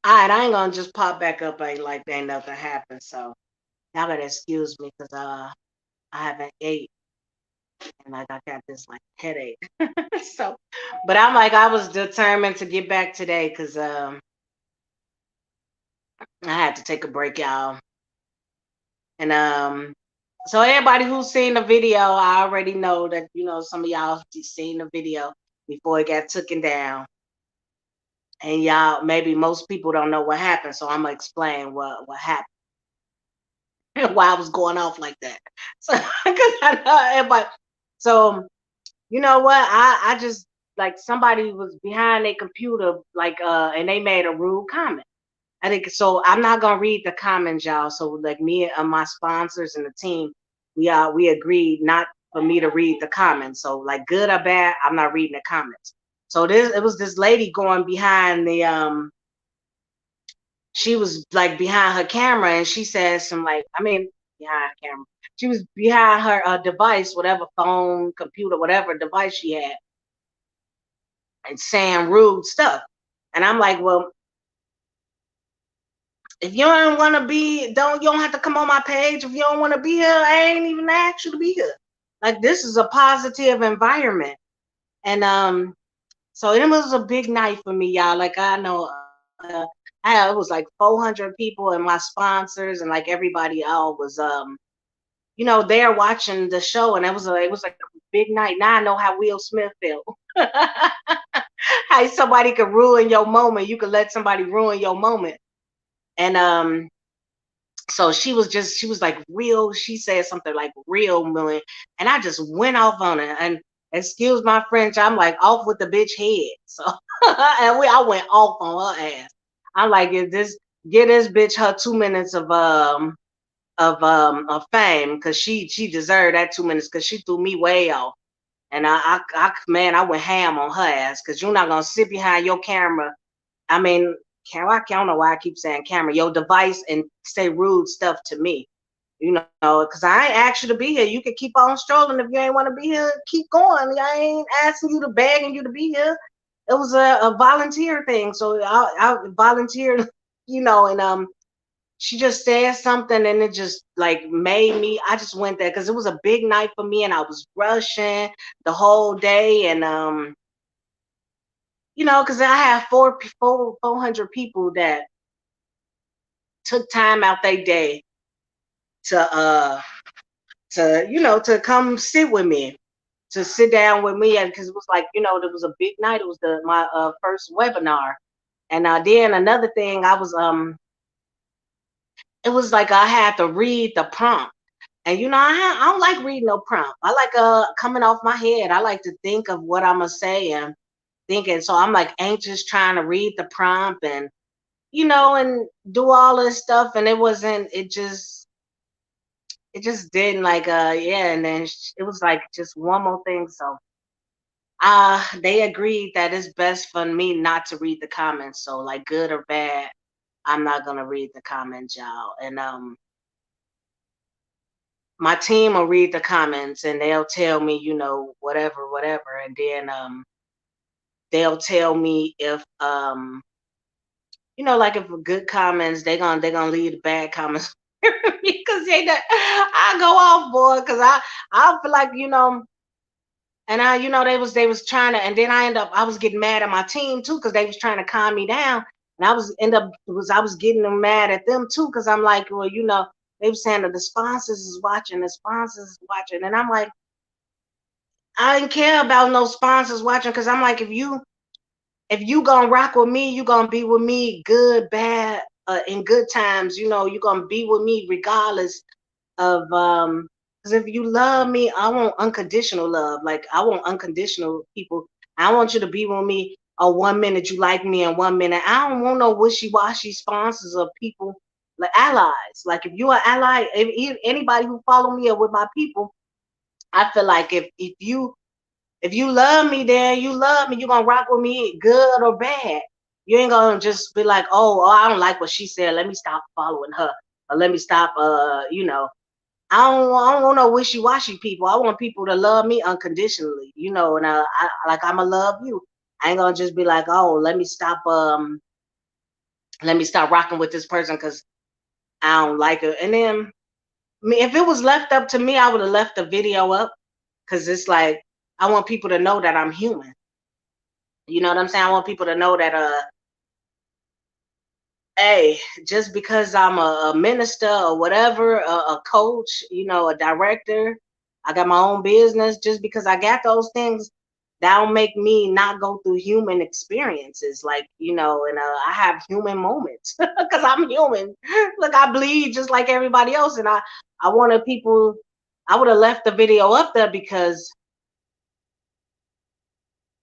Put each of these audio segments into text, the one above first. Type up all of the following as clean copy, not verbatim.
All right, I ain't gonna just pop back up like ain't nothing happened. So y'all gotta excuse me because I haven't ate and like I got this like headache. So, but I'm like I was determined to get back today because I had to take a break, y'all. And so everybody who's seen the video, I already know that some of y'all seen the video before it got taken down. And y'all, maybe most people don't know what happened, so I'm gonna explain what happened and why I was going off like that. So, because I know everybody. So, you know what? I just like somebody was behind their computer, like and they made a rude comment. I think so. I'm not gonna read the comments, y'all. So, like me and my sponsors and the team, we agreed not for me to read the comments. So, like good or bad, I'm not reading the comments. So it was this lady going behind the she was like behind her camera and she said some like I mean behind her camera. She was behind her device, whatever phone, computer, whatever device she had, and saying rude stuff. And I'm like, well, if you don't want to be, you don't have to come on my page. If you don't want to be here, I ain't even asked you to be here. Like this is a positive environment, and so it was a big night for me, y'all. Like I know, it was like 400 people and my sponsors and like everybody all was there watching the show, and it was like a big night. Now I know how Will Smith felt. How somebody could ruin your moment. You could let somebody ruin your moment, and so she was like real. She said something like real million, and I just went off on it. And excuse my French, I'm like off with the bitch head. So and I went off on her ass. I'm like, get this bitch her 2 minutes of fame because she deserved that 2 minutes because she threw me way off. And man, I went ham on her ass because you're not gonna sit behind your camera. I mean, I don't know why I keep saying camera, your device, and say rude stuff to me. Because I ain't asked you to be here. You can keep on strolling if you ain't want to be here. Keep going. I ain't asking you to begging you to be here. It was a volunteer thing, so I volunteered. And she just said something, and it just like made me. I just went there because it was a big night for me, and I was rushing the whole day, and because I have 400 people that took time out their day to to come sit with me, to sit down with me, and because it was like there was a big night. It was my first webinar, and then another thing I was it was like I had to read the prompt. And I don't like reading no prompt. I like coming off my head. I like to think of what I'm gonna say and thinking. So I'm like anxious trying to read the prompt and and do all this stuff. And it wasn't. It just didn't like yeah. And then it was like just one more thing. So they agreed that it's best for me not to read the comments. So like good or bad, I'm not gonna read the comments, y'all. And my team will read the comments and they'll tell me, whatever, whatever. And then they'll tell me if like if good comments, they gonna leave the bad comments because I go off, boy, because I feel like, and they was trying to, and then I was getting mad at my team too, because they was trying to calm me down. And I was getting them mad at them too, because I'm like, well, they were saying that the sponsors is watching, and I'm like, I didn't care about no sponsors watching, because I'm like, if you gonna rock with me, you gonna be with me, good, bad, in good times. You gonna be with me regardless of because if you love me, I want unconditional love. Like I want unconditional people. I want you to be with me. 1 minute you like me, and 1 minute I don't want no wishy-washy sponsors or people like allies. Like if you're an ally, if anybody who follow me or with my people, I feel like if you love me, then you love me. You're gonna rock with me, good or bad. You ain't gonna just be like, oh, I don't like what she said. Let me stop following her, or let me stop. I don't want no wishy washy people. I want people to love me unconditionally. And like I'ma love you. I ain't gonna just be like, oh, let me stop rocking with this person because I don't like it. And then me, if it was left up to me, I would have left the video up because it's like I want people to know that I'm human. You know what I'm saying? I want people to know that hey, just because I'm a minister or whatever, a coach, a director, I got my own business. Just because I got those things, that don't make me not go through human experiences. Like, and I have human moments because I'm human. Look, I bleed just like everybody else, and I wanted people. I would have left the video up there because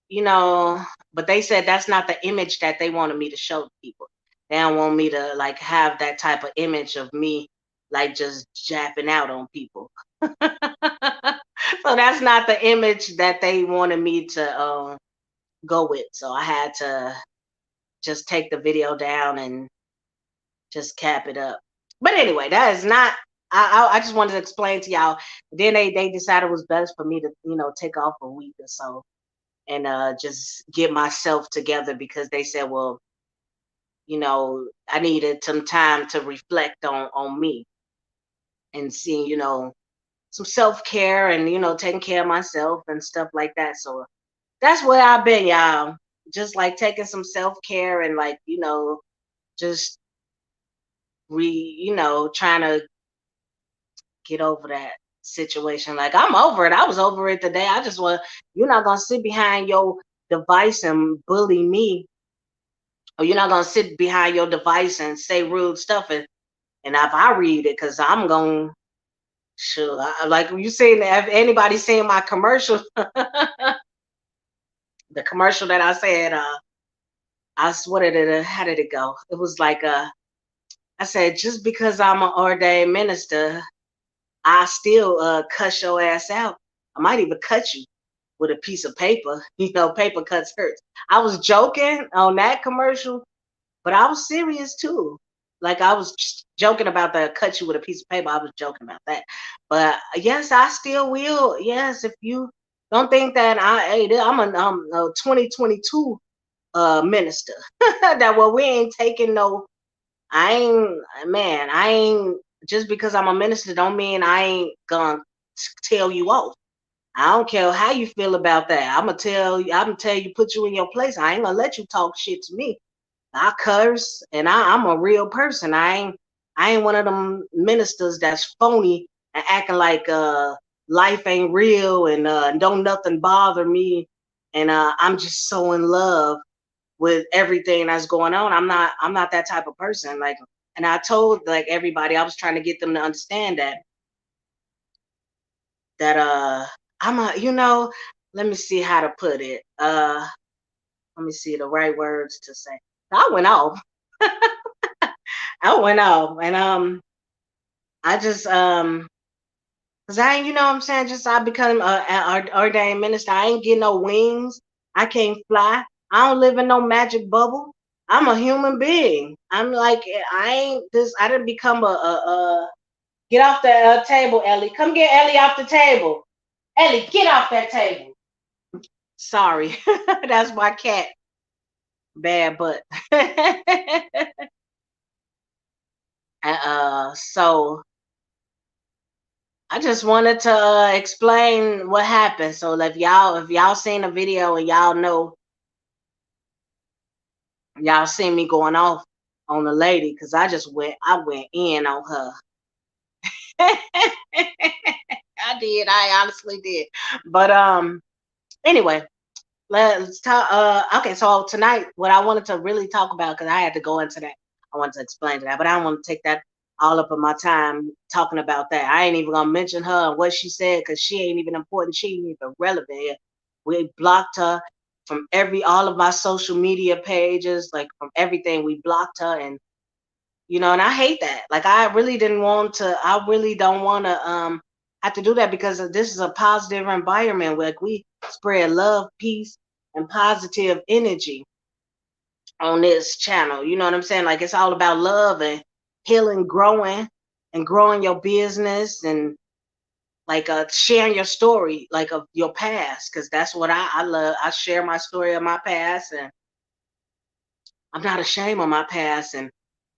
you know, but they said that's not the image that they wanted me to show people. They don't want me to like have that type of image of me like just japping out on people. So that's not the image that they wanted me to go with. So I had to just take the video down and just cap it up. But anyway, that is not. I just wanted to explain to y'all. Then they decided it was best for me to take off a week or so and just get myself together because they said, well, I needed some time to reflect on me and seeing, some self care and taking care of myself and stuff like that. So that's where I've been, y'all. Just like taking some self care and like just trying to get over that situation. Like I'm over it. I was over it today. I just want you're not gonna sit behind your device and bully me, or you're not gonna sit behind your device and say rude stuff. And if I read it, because I'm going sure like you saying if anybody seeing my commercial, the commercial that I said, what did it? How did it go? It was like I said just because I'm an ordained minister, I still cuss your ass out. I might even cut you with a piece of paper. Paper cuts hurts. I was joking on that commercial, but I was serious too. Like I was just joking about the cut you with a piece of paper. I was joking about that. But yes, I still will. Yes, if you don't think that I'm a 2022 minister. That well, we ain't taking no. I ain't just because I'm a minister don't mean I ain't gonna tell you off. I don't care how you feel about that. I'm gonna tell you, put you in your place. I ain't gonna let you talk shit to me. I curse and I'm a real person. I ain't one of them ministers that's phony and acting like life ain't real and don't nothing bother me and I'm just so in love with everything that's going on. I'm not that type of person. Like and I told like everybody, I was trying to get them to understand that I'm a let me see how to put it. Let me see the right words to say. I went off. I went off and I just cause I ain't what I'm saying, just I become a ordained minister. I ain't getting no wings. I can't fly. I don't live in no magic bubble. I'm a human being. I'm like I ain't this. I didn't become a get off the table, Ellie. Come get Ellie off the table. Ellie, get off that table. Sorry, that's my cat. Bad butt. So I just wanted to explain what happened. So if y'all seen the video and y'all know y'all seen me going off on the lady because I went in on her. I did. I honestly did. But anyway, let's talk. Okay, so tonight, what I wanted to really talk about, because I had to go into that, I wanted to explain to that, but I don't want to take that all up of my time talking about that. I ain't even gonna mention her and what she said because she ain't even important. She ain't even relevant here. We blocked her from all of my social media pages, like from everything. We blocked her, and I hate that. Like I really didn't want to. I really don't want to have to do that because this is a positive environment where we spread love, peace, and positive energy on this channel. You know what I'm saying? Like it's all about love and healing, growing, and growing your business and like sharing your story, like of your past, because that's what I love. I share my story of my past, and I'm not ashamed of my past and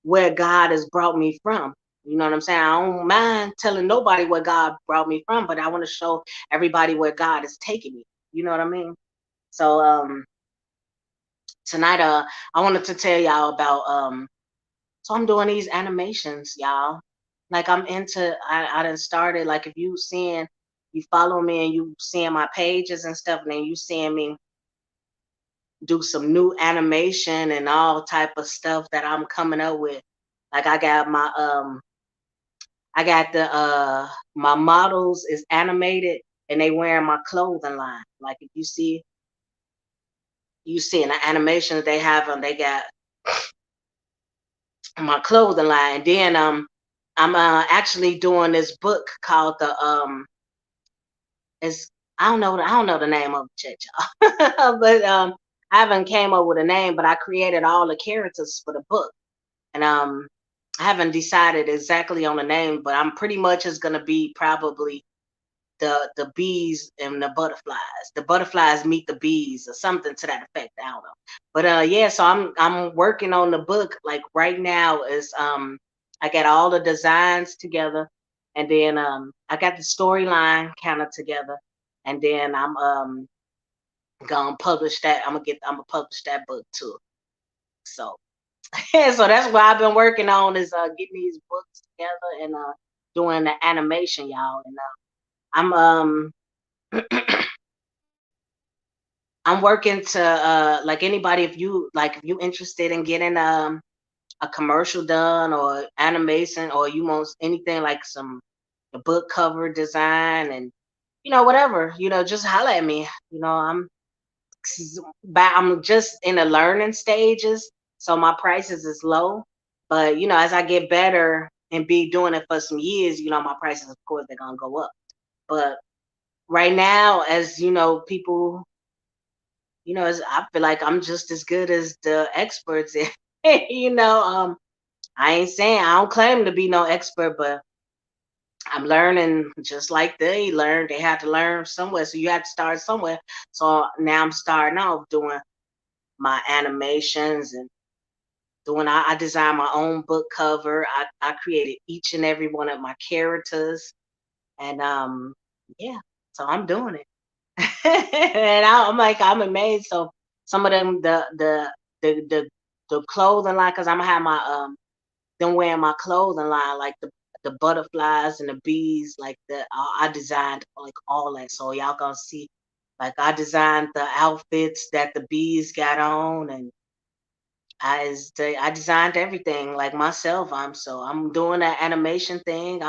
where God has brought me from. You know what I'm saying? I don't mind telling nobody where God brought me from, but I want to show everybody where God is taking me. You know what I mean? So tonight I wanted to tell y'all about so I'm doing these animations, y'all. Like I'm into I done started, like if you seeing, you follow me and you seeing my pages and stuff, and then you seeing me do some new animation and all type of stuff that I'm coming up with. Like I got the my models is animated and they wearing my clothing line. Like if you see, you see in the animations they have them, they got my clothing line. And then I'm actually doing this book called the it's I don't know the name of it, y'all. But I haven't came up with a name, but I created all the characters for the book. And I haven't decided exactly on the name, but I'm pretty much is gonna be probably the bees and the butterflies. The butterflies meet the bees or something to that effect. I don't know. But yeah, so I'm working on the book like right now is I got all the designs together, and then I got the storyline kind of together, and then I'm gonna publish that. I'm gonna publish that book too. So yeah, so that's what I've been working on is getting these books together and doing the animation, y'all. And I'm I'm working to like anybody, if you like, if you interested in getting a commercial done or animation, or you want anything like some the book cover design and whatever, just holler at me. I'm just in the learning stages, so my prices is low. But as I get better and be doing it for some years, my prices, of course, they're gonna go up. But right now, as people, I feel like I'm just as good as the experts. I ain't saying I don't claim to be no expert, but I'm learning just like they learned. They had to learn somewhere, so you have to start somewhere. So now I'm starting off doing my animations and doing. I designed my own book cover. I created each and every one of my characters, and yeah, so I'm doing it. And I'm like, I'm amazed. So some of them, the clothing line, because I'm gonna have my them wearing my clothing line, like the butterflies and the bees, like I designed like all that. So y'all gonna see, like I designed the outfits that the bees got on, and I designed everything like myself. I'm doing that animation thing.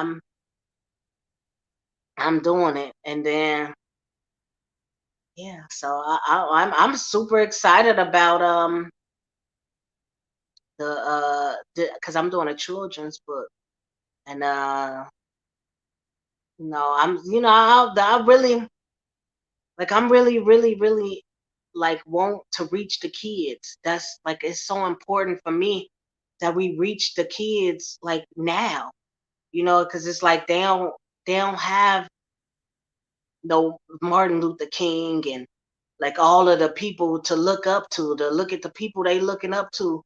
I'm doing it, and then yeah. So I'm super excited about the because I'm doing a children's book, and I'm I really, like, I'm really really really like want to reach the kids. That's like, it's so important for me that we reach the kids like now, because it's like they don't have no Martin Luther King and like all of the people to look up to look at the people they looking up to.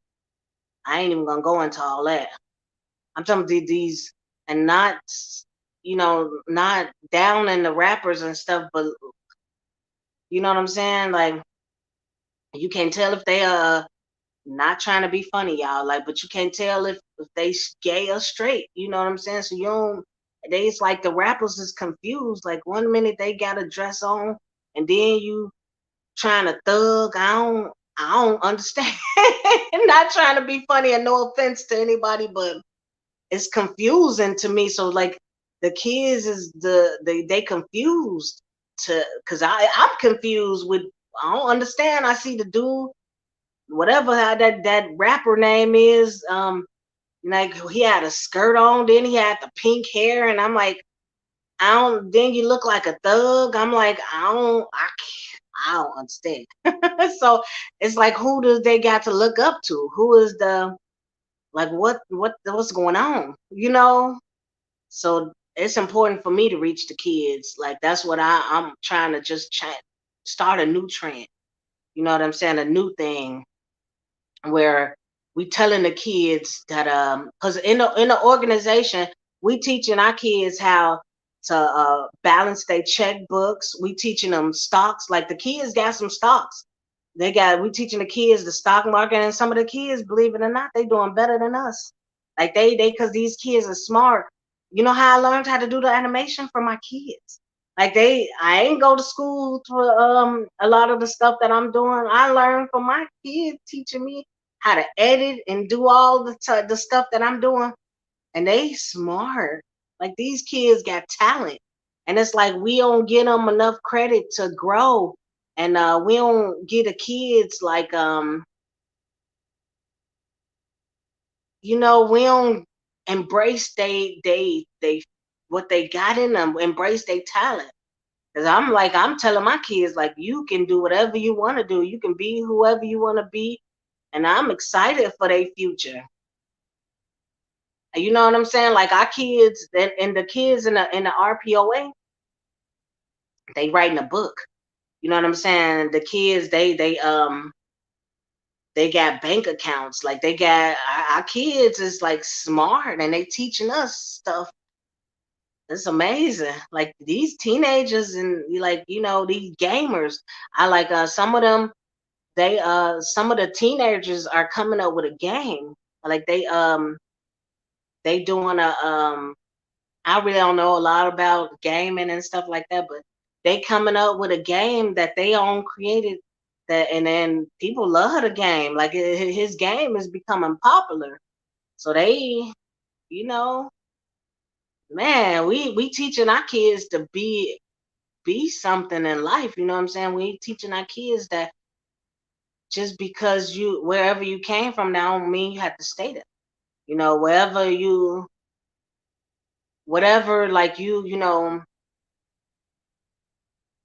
I ain't even gonna go into all that. I'm talking about these, and not, not down in the rappers and stuff, but you know what I'm saying? Like, you can't tell if they are not trying to be funny, y'all. Like, but you can't tell if they gay or straight. You know what I'm saying? So you don't. It's like the rappers is confused. Like one minute they got a dress on, and then you trying to thug. I don't understand. Not trying to be funny, and no offense to anybody, but it's confusing to me. So like the kids is they confused to, because I'm confused with, I don't understand. I see the dude, whatever how that rapper name is, like he had a skirt on, then he had the pink hair, and I'm like, I don't. Then you look like a thug. I'm like, I don't understand. So it's like, who does they got to look up to? Who is the, like, what's going on? So it's important for me to reach the kids. Like that's what I'm trying to just start a new trend. You know what I'm saying? A new thing where we telling the kids that because in the organization we teaching our kids how to balance their checkbooks. We teaching them stocks. Like the kids got some stocks. We teaching the kids the stock market, and some of the kids, believe it or not, they doing better than us. Like they because these kids are smart. You know how I learned how to do the animation from my kids. Like I ain't go to school for a lot of the stuff that I'm doing. I learned from my kids teaching me how to edit and do all the stuff that I'm doing. And they smart. Like these kids got talent, and it's like we don't get them enough credit to grow, and we don't get the kids like we don't embrace they what they got in them, embrace their talent. Cause I'm telling my kids like you can do whatever you want to do, you can be whoever you want to be, and I'm excited for their future. You know what I'm saying? Like our kids and the kids in the RPOA, they writing a book. You know what I'm saying? The kids they got bank accounts. Like they got our kids is like smart and they teaching us stuff. It's amazing. Like these teenagers and like these gamers. I like some of them. Some of the teenagers are coming up with a game. Like they doing a I really don't know a lot about gaming and stuff like that, but they coming up with a game that they own created that, and then people love the game. Like his game is becoming popular, so you know, man, we teaching our kids to be something in life. You know what I'm saying? We teaching our kids that just because you wherever you came from, now don't mean you have to stay there. You know, whatever, like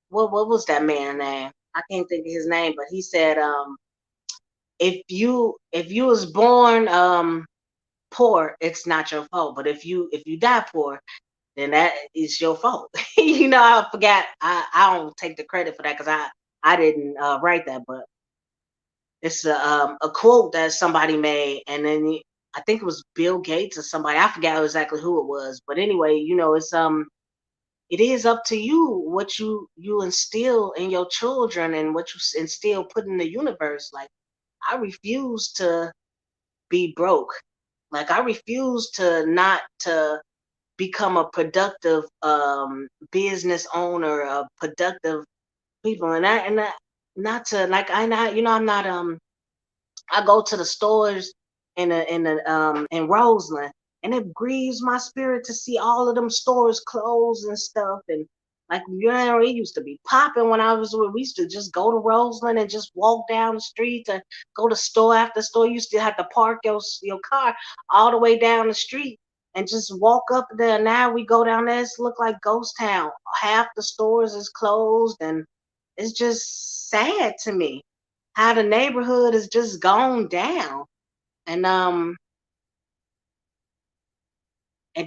what was that man name? I can't think of his name, but he said, if you was born poor, it's not your fault. But if you die poor, then that is your fault. I forgot. I don't take the credit for that because I didn't write that, but it's a quote that somebody made, and then I think it was Bill Gates or somebody. I forgot exactly who it was, but anyway, it is up to you what you instill in your children and what you instill put in the universe. Like I refuse to be broke. Like I refuse to not to become a productive business owner, a productive people, and that not to like I not I'm not I go to the stores in Roseland, and it grieves my spirit to see all of them stores close and stuff. And like it used to be popping when I was with. We used to just go to Roseland and just walk down the street to go to store after store. You used to have to park your car all the way down the street and just walk up there. Now we go down there, it's look like ghost town. Half the stores is closed, and it's just sad to me how the neighborhood has just gone down. And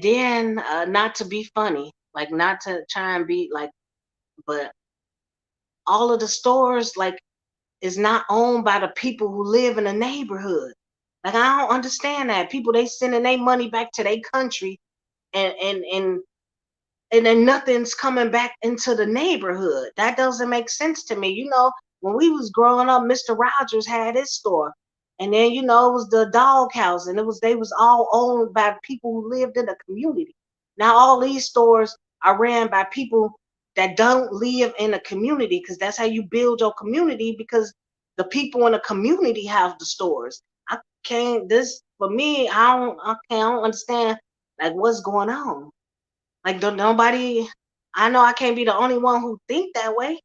then not to be funny, like not to try and be like, but all of the stores like is not owned by the people who live in the neighborhood. Like I don't understand that. People they sending their money back to their country, and then nothing's coming back into the neighborhood. That doesn't make sense to me. When we was growing up, Mr. Rogers had his store. And then, it was the doghouse, and they was all owned by people who lived in the community. Now all these stores are ran by people that don't live in a community, because that's how you build your community, because the people in the community have the stores. I can't this for me, I don't understand like what's going on. Like nobody, I know I can't be the only one who think that way.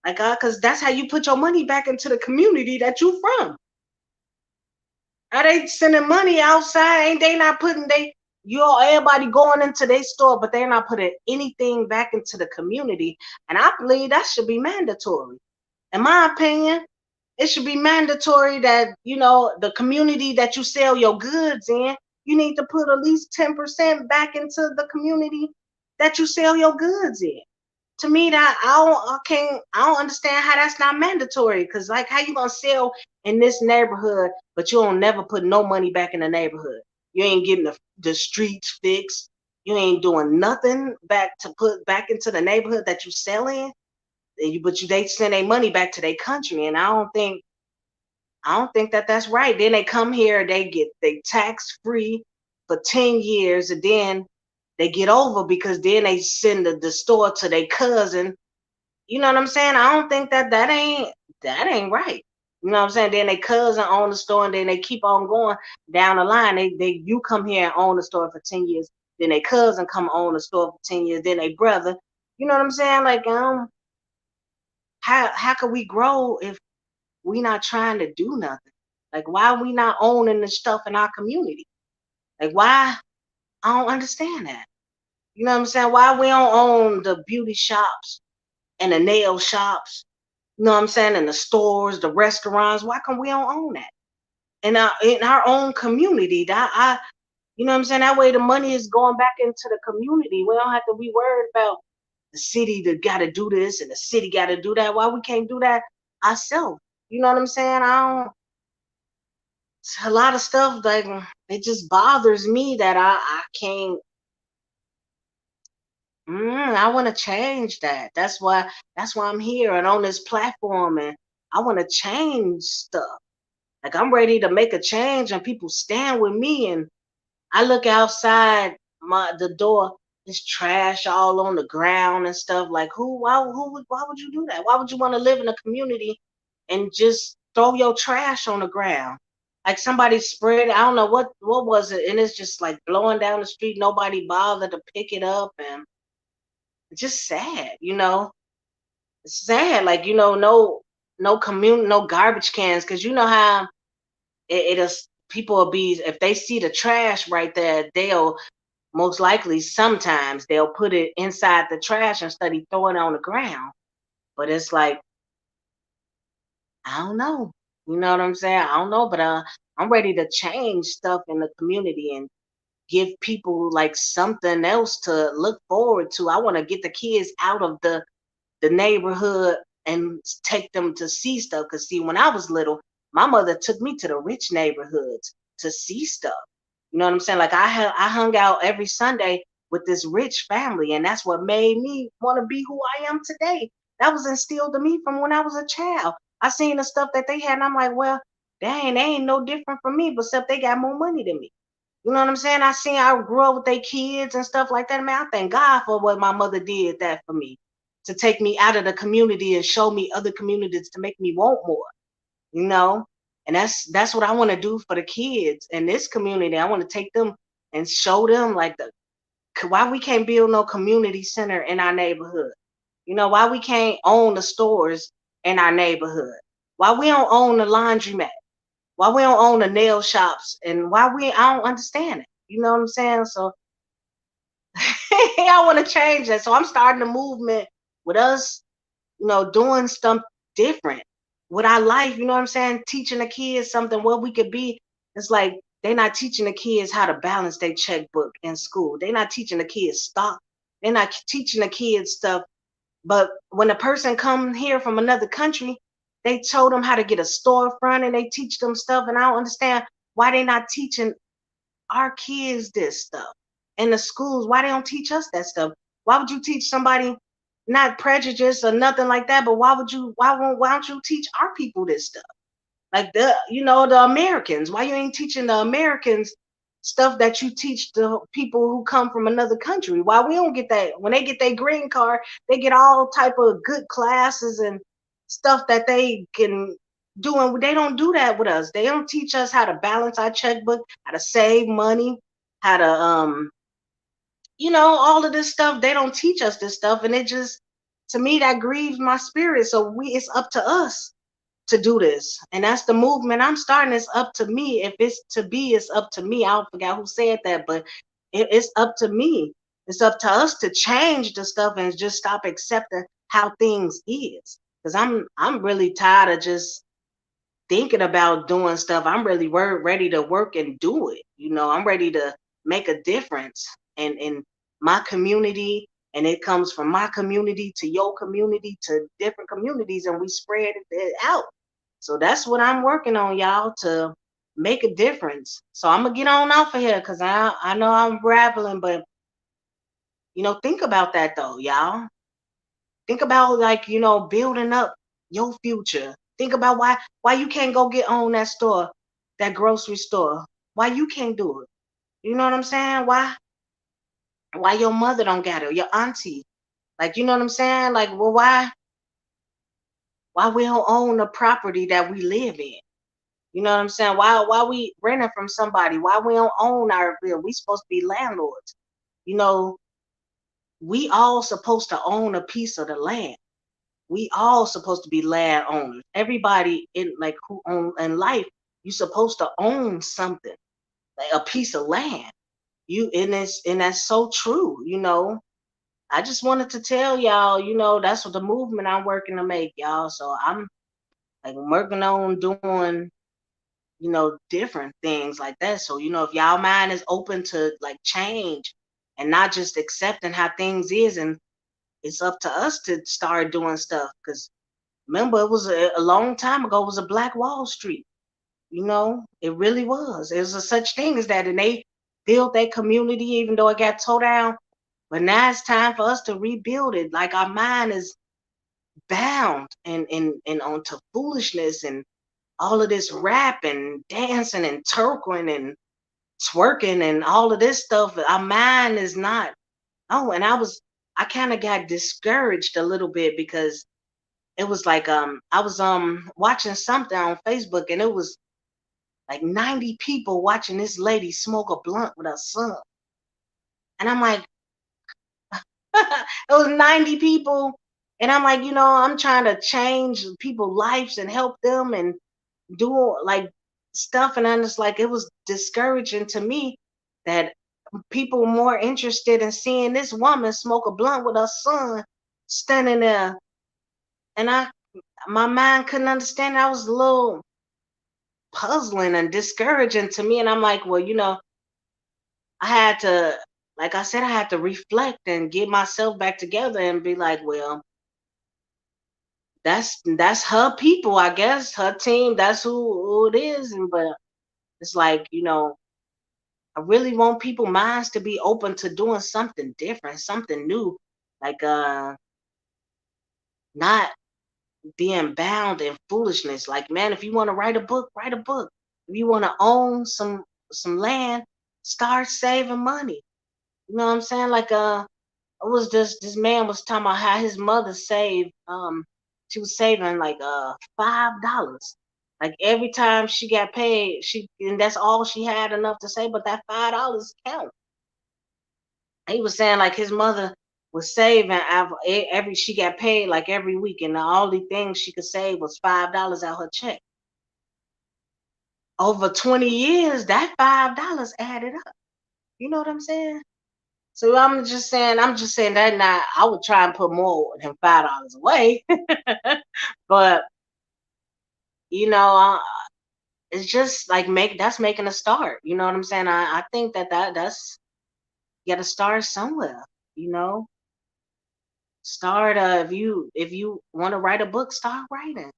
Like, cause that's how you put your money back into the community that you from. Are they sending money outside? Ain't they not putting everybody going into their store, but they're not putting anything back into the community. And I believe that should be mandatory. In my opinion, it should be mandatory that, the community that you sell your goods in, you need to put at least 10% back into the community that you sell your goods in. To me, that I don't understand how that's not mandatory. Cause like, how you gonna sell in this neighborhood, but you don't never put no money back in the neighborhood? You ain't getting the streets fixed. You ain't doing nothing back to put back into the neighborhood that you sell in. They send their money back to their country, and I don't think that that's right. Then they come here, they tax free for 10 years, and then they get over because then they send the store to their cousin. You know what I'm saying? I don't think that ain't right. You know what I'm saying? Then they cousin own the store, and then they keep on going down the line. You come here and own the store for 10 years, then they cousin come own the store for 10 years, then they brother. You know what I'm saying? Like, how can we grow if we not trying to do nothing? Like, why we not owning the stuff in our community? Like, why? I don't understand that. You know what I'm saying? Why we don't own the beauty shops and the nail shops? You know what I'm saying? And the stores, the restaurants. Why can we don't own that in our own community? You know what I'm saying? That way the money is going back into the community. We don't have to be worried about the city that got to do this and the city got to do that. Why we can't do that ourselves? You know what I'm saying? I don't. A lot of stuff like it just bothers me that I can't. I want to change that. That's why I'm here and on this platform, and I want to change stuff. Like, I'm ready to make a change, and people stand with me. And I look outside the door, there's trash all on the ground and stuff. Like, why would you do that? Why would you want to live in a community and just throw your trash on the ground? Like, somebody spread, I don't know what was it, and it's just like blowing down the street. Nobody bothered to pick it up, and it's just sad, you know. It's sad, like, no community, no garbage cans, because you know how it'll people will be, if they see the trash right there, they'll most likely sometimes they'll put it inside the trash instead of throwing it on the ground. But it's like, I don't know. You know what I'm saying? I don't know, but I'm ready to change stuff in the community and give people like something else to look forward to. I want to get the kids out of the neighborhood and take them to see stuff. Cause see, when I was little, my mother took me to the rich neighborhoods to see stuff. You know what I'm saying? Like, I hung out every Sunday with this rich family, and that's what made me want to be who I am today. That was instilled in me from when I was a child. I seen the stuff that they had, and I'm like, well, dang, they ain't no different from me, but except they got more money than me. You know what I'm saying? I grew up with their kids and stuff like that. Man, I thank God for what my mother did that for me, to take me out of the community and show me other communities to make me want more, you know? And that's what I want to do for the kids in this community. I want to take them and show them like why we can't build no community center in our neighborhood. You know, why we can't own the stores in our neighborhood. Why we don't own the laundromat. Why we don't own the nail shops, and I don't understand it. You know what I'm saying? So I want to change that. So I'm starting a movement with us, doing stuff different with our life. You know what I'm saying? Teaching the kids something what we could be. It's like they're not teaching the kids how to balance their checkbook in school. They're not teaching the kids stock. They're not teaching the kids stuff. But when a person come here from another country, they told them how to get a storefront, and they teach them stuff. And I don't understand why they not teaching our kids this stuff in the schools. Why they don't teach us that stuff? Why would you teach somebody, not prejudice or nothing like that, but why don't you teach our people this stuff? Like, the Americans. Why you ain't teaching the Americans stuff that you teach the people who come from another country? Why we don't get that? When they get their green card, they get all type of good classes and stuff that they can do, and they don't do that with us. They don't teach us how to balance our checkbook, how to save money, how to all of this stuff. They don't teach us this stuff, and it just, to me, that grieves my spirit. So it's up to us to do this. And that's the movement I'm starting. It's up to me. If it's to be, it's up to me. I don't forget who said that, but it's up to me. It's up to us to change the stuff and just stop accepting how things is. Because I'm really tired of just thinking about doing stuff. I'm really ready to work and do it. I'm ready to make a difference in my community and it comes from my community to your community to different communities, and we spread it out. So that's what I'm working on, y'all, to make a difference. So I'm gonna get on off of here because I know I'm rambling, but think about that though, y'all. Think about, like, building up your future. Think about why you can't go get on that store, that grocery store. Why you can't do it? You know what I'm saying? Why your mother don't got it, your auntie? Like, you know what I'm saying? Like, well, why we don't own the property that we live in? You know what I'm saying? Why we renting from somebody? Why we don't own our bill? We supposed to be landlords. You know, we all supposed to own a piece of the land. We all supposed to be landowners. Everybody in, like, who own in life, you supposed to own something, like a piece of land. And that's so true. I just wanted to tell y'all, that's what the movement I'm working to make, y'all. So I'm, like, working on doing, different things like that. So, if y'all mind is open to, like, change and not just accepting how things is, and it's up to us to start doing stuff. Because remember, it was a long time ago, it was a Black Wall Street. It really was. There's a such thing as that. And they built that community, even though it got tore down. But now it's time for us to rebuild it. Like, our mind is bound and onto foolishness and all of this rap and dancing and twerking and twerking and all of this stuff. Our mind is not. Oh, and I kind of got discouraged a little bit because it was like, I was watching something on Facebook, and it was like 90 people watching this lady smoke a blunt with her son. And I'm like, it was 90 people. And I'm like, I'm trying to change people's lives and help them and do, like, stuff. And I'm just like, it was discouraging to me that people were more interested in seeing this woman smoke a blunt with her son standing there. And my mind couldn't understand. That was a little puzzling and discouraging to me. And I'm like, well, I had to, like I said, I had to reflect and get myself back together and be like, well, that's her people, I guess, her team. That's who it is. And but it's like, I really want people minds to be open to doing something different, something new, like, not being bound in foolishness. Like, man, if you want to write a book, write a book. If you want to own some land, start saving money. You know what I'm saying? Like, it was this man was talking about how his mother saved, she was saving like $5. Like, every time she got paid, and that's all she had enough to save, but that $5 count. He was saying, like, his mother was saving every she got paid like every week, and the only thing she could save was $5 out her check. Over 20 years, that $5 added up. You know what I'm saying? So I'm just saying that now I would try and put more than $5 away. But, you know, uh, it's just like that's making a start. You know what I'm saying? I think that's, you got to start somewhere. You know, start, if you want to write a book, start writing.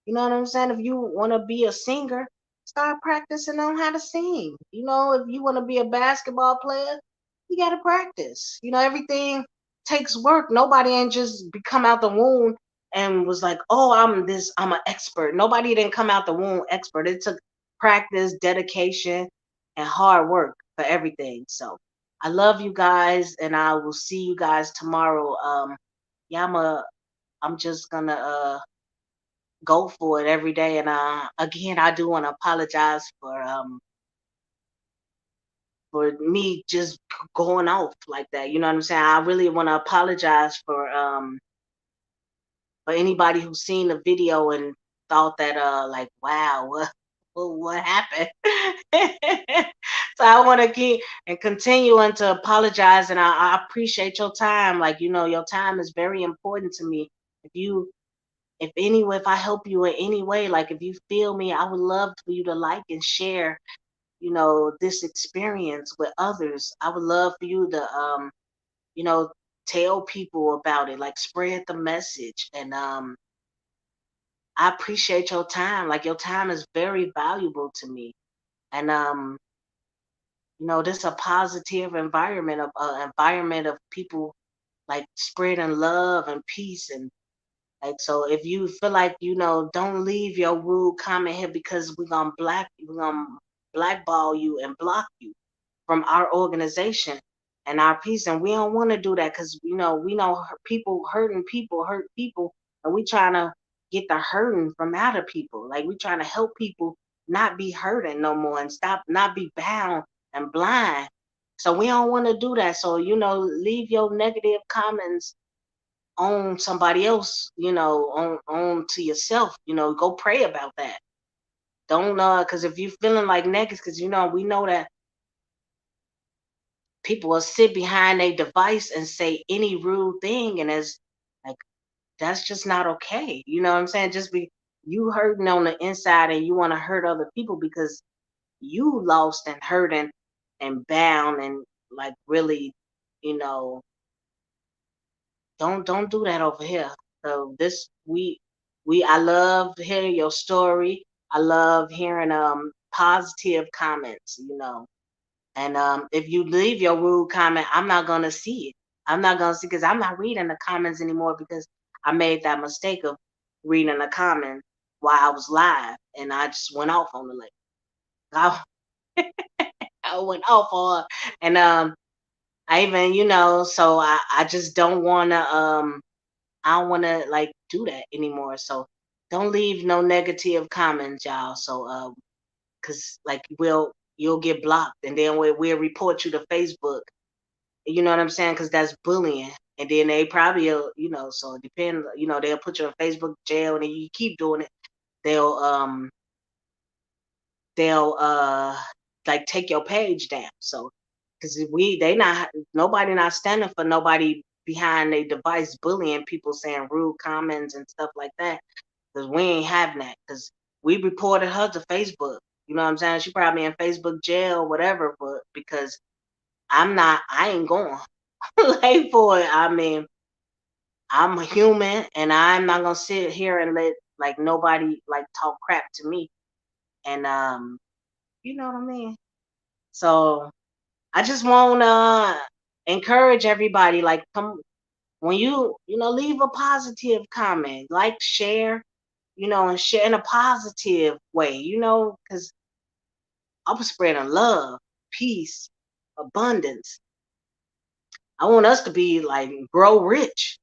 You know what I'm saying? If you want to be a singer, start practicing on how to sing. If you want to be a basketball player, you got to practice. Everything takes work. Nobody ain't just come out the womb and was like, oh, I'm an expert. Nobody didn't come out the womb expert. It took practice, dedication, and hard work for everything. So I love you guys, and I will see you guys tomorrow. Yeah, I'm just gonna go for it every day. And again, I do want to apologize for me just going off like that. You know what I'm saying? I really want to apologize for anybody who's seen the video and thought that, like, wow, what happened? So I want to keep and continuing to apologize, and I appreciate your time. Like, your time is very important to me. If you if I help you in any way, like, if you feel me, I would love for you to like and share, this experience with others. I would love for you to, you know, tell people about it, like spread the message. And I appreciate your time. Like your time is very valuable to me. And this a positive environment of environment of people like spreading love and peace. And like, so if you feel like, don't leave your rude comment here because we're gonna blackball you and block you from our organization and our peace. And we don't want to do that because we know people hurting people hurt people, and we trying to get the hurting from out of people. Like we trying to help people not be hurting no more and stop not be bound and blind. So we don't want to do that. So leave your negative comments on somebody else, on to yourself. Go pray about that. Don't because if you feeling like negative, because we know that people will sit behind a device and say any rude thing, and it's like that's just not okay. You know what I'm saying? Just be you hurting on the inside and you want to hurt other people because you lost and hurting and bound and like really, you know, don't do that over here. So this we I love hearing your story. I love hearing positive comments. And if you leave your rude comment, I'm not gonna see it. I'm not gonna see because I'm not reading the comments anymore because I made that mistake of reading the comment while I was live, and I just went off on the lady. I, I went off on her, and I even so I just don't wanna I don't wanna like do that anymore. So don't leave no negative comments, y'all. So cause like you'll get blocked, and then we'll report you to Facebook. You know what I'm saying? Because that's bullying. And then they probably, so it depends, they'll put you in Facebook jail, and then you keep doing it. They'll, um, they'll like take your page down. So, because nobody not standing for nobody behind a device bullying people, saying rude comments and stuff like that. Because we ain't having that. Because we reported her to Facebook. You know what I'm saying? She probably in Facebook jail, whatever, but because I ain't going. Like for it. I mean, I'm a human, and I'm not gonna sit here and let like nobody like talk crap to me. And you know what I mean? So I just wanna encourage everybody, like come when leave a positive comment, like share, and share in a positive way, because I'm spreading love, peace, abundance. I want us to be like grow rich.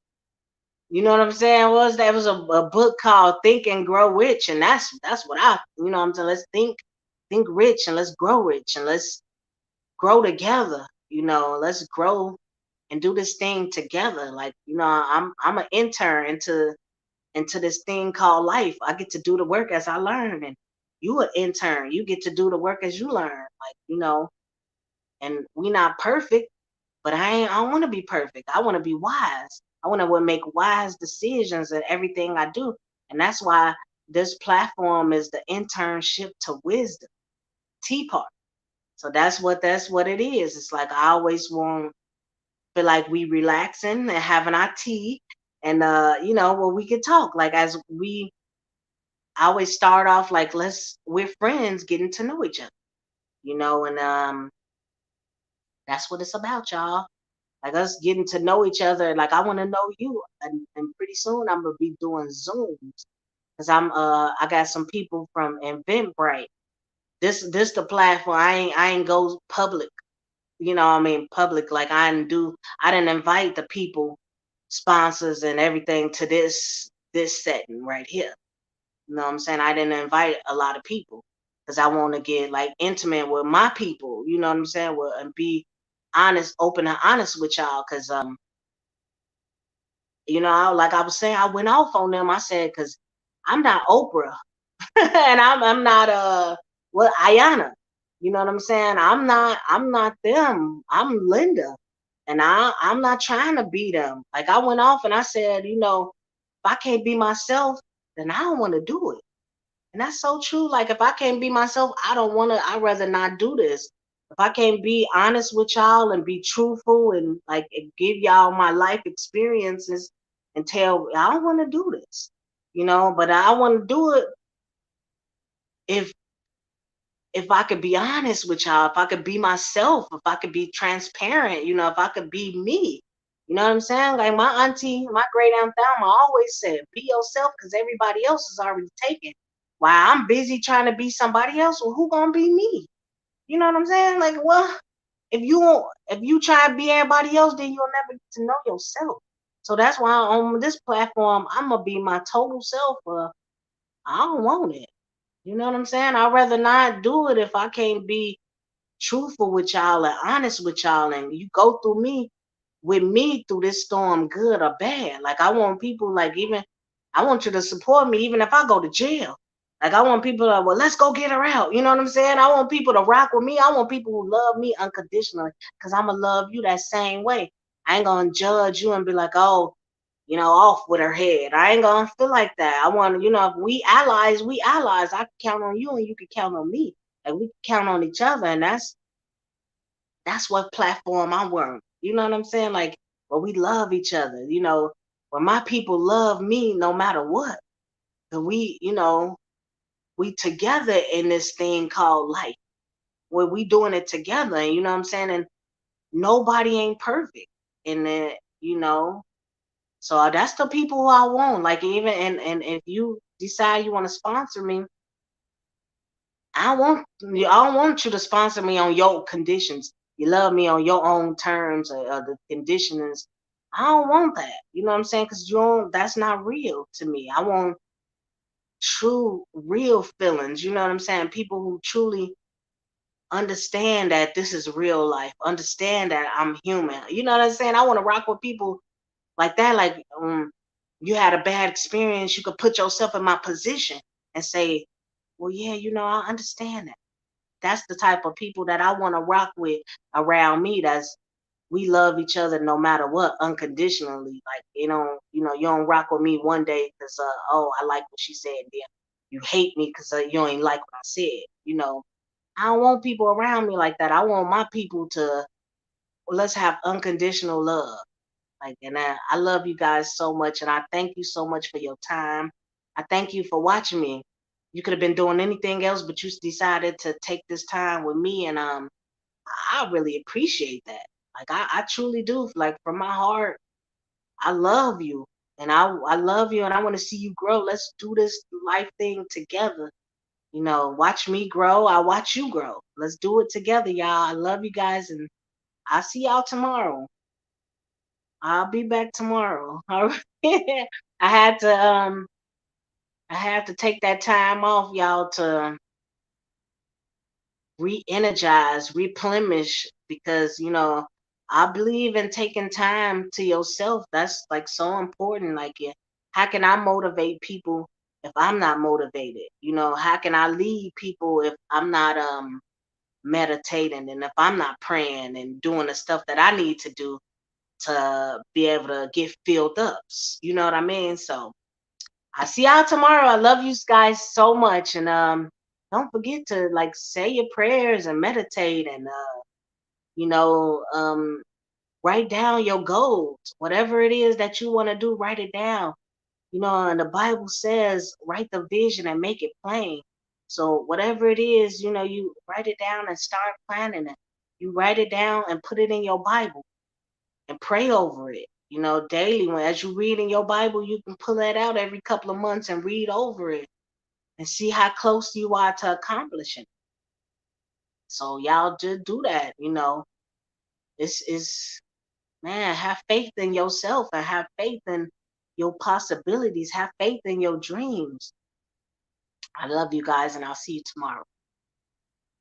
You know what I'm saying? Was a book called Think and Grow Rich, and that's what I'm saying. Let's think rich, and let's grow rich, and let's grow together. Let's grow and do this thing together. Like I'm an intern into this thing called life. I get to do the work as I learn, and you an intern. You get to do the work as you learn. Like and we not perfect, but I don't want to be perfect. I want to be wise. I want to make wise decisions in everything I do. And that's why this platform is the internship to wisdom, T part. So that's what it is. It's like I always want feel like we relaxing and having our tea, and where we can talk. Like as we I always start off like we're friends getting to know each other, and that's what it's about, y'all. Like us getting to know each other. Like I want to know you, and pretty soon I'm gonna be doing Zooms because I got some people from Eventbrite. This the platform. I ain't go public. I mean public. Like I didn't invite the people, sponsors and everything to this setting right here. You know what I'm saying? I didn't invite a lot of people because I want to get like intimate with my people. You know what I'm saying? Well, and be honest, open and honest with y'all. Because like I was saying, I went off on them. I said, because I'm not Oprah, and I'm not Ayana. You know what I'm saying? I'm not them. I'm Linda, and I'm not trying to be them. Like I went off and I said, if I can't be myself, then I don't want to do it. And that's so true. Like if I can't be myself, I don't want to. I'd rather not do this. If I can't be honest with y'all and be truthful and like and give y'all my life experiences and tell I don't want to do this, but I want to do it if if I could be honest with y'all, if I could be myself, if I could be transparent, if I could be me. You know what I'm saying? Like my auntie, my great aunt Thelma always said, be yourself because everybody else is already taken. While I'm busy trying to be somebody else, well, who gonna be me? You know what I'm saying? Like, well, if you try to be everybody else, then you'll never get to know yourself. So that's why on this platform, I'm gonna be my total self. I don't want it. You know what I'm saying? I'd rather not do it if I can't be truthful with y'all and honest with y'all, and you go through me with me through this storm, good or bad. Like I want people, like even I want you to support me even if I go to jail. Like I want people to, well, let's go get her out. You know what I'm saying? I want people to rock with me. I want people who love me unconditionally because I'ma love you that same way. I ain't gonna judge you and be like, oh, off with her head. I ain't gonna feel like that. I want to, if we allies, we allies. I can count on you and you can count on me. Like we can count on each other, and that's what platform I work. You know what I'm saying? Like, where we love each other. Where my people love me no matter what. And we together in this thing called life. Where we doing it together. And you know what I'm saying? And nobody ain't perfect. And then, so that's the people who I want. Like even and if you decide you want to sponsor me, I don't want you to sponsor me on your conditions. You love me on your own terms or the conditions. I don't want that. You know what I'm saying? Because that's not real to me. I want true, real feelings. You know what I'm saying? People who truly understand that this is real life, understand that I'm human. You know what I'm saying? I want to rock with people like that. Like you had a bad experience, you could put yourself in my position and say, well, yeah, I understand that. That's the type of people that I want to rock with around me. That's we love each other no matter what, unconditionally. Like you don't rock with me one day because oh, I like what she said. Then you hate me because you ain't like what I said. I don't want people around me like that. I want my people to, well, let's have unconditional love. Like, and I love you guys so much, and I thank you so much for your time. I thank you for watching me. You could have been doing anything else, but you decided to take this time with me, and I really appreciate that. Like, I truly do. Like, from my heart, I love you, and I love you, and I want to see you grow. Let's do this life thing together. Watch me grow. I watch you grow. Let's do it together, y'all. I love you guys, and I'll see y'all tomorrow. I'll be back tomorrow. All right. I had to I had to take that time off, y'all, to re-energize, replenish because, I believe in taking time to yourself. That's like so important. Like yeah, how can I motivate people if I'm not motivated? How can I lead people if I'm not meditating and if I'm not praying and doing the stuff that I need to do to be able to get filled up. You know what I mean? So I see y'all tomorrow. I love you guys so much. And don't forget to like say your prayers and meditate and you know, um write down your goals. Whatever it is that you want to do, write it down. And the Bible says write the vision and make it plain. So whatever it is, you write it down and start planning it. You write it down and put it in your Bible and pray over it. Daily. When as you read in your Bible, you can pull that out every couple of months and read over it and see how close you are to accomplishing. So y'all just do that. This is man, have faith in yourself and have faith in your possibilities. Have faith in your dreams. I love you guys, and I'll see you tomorrow.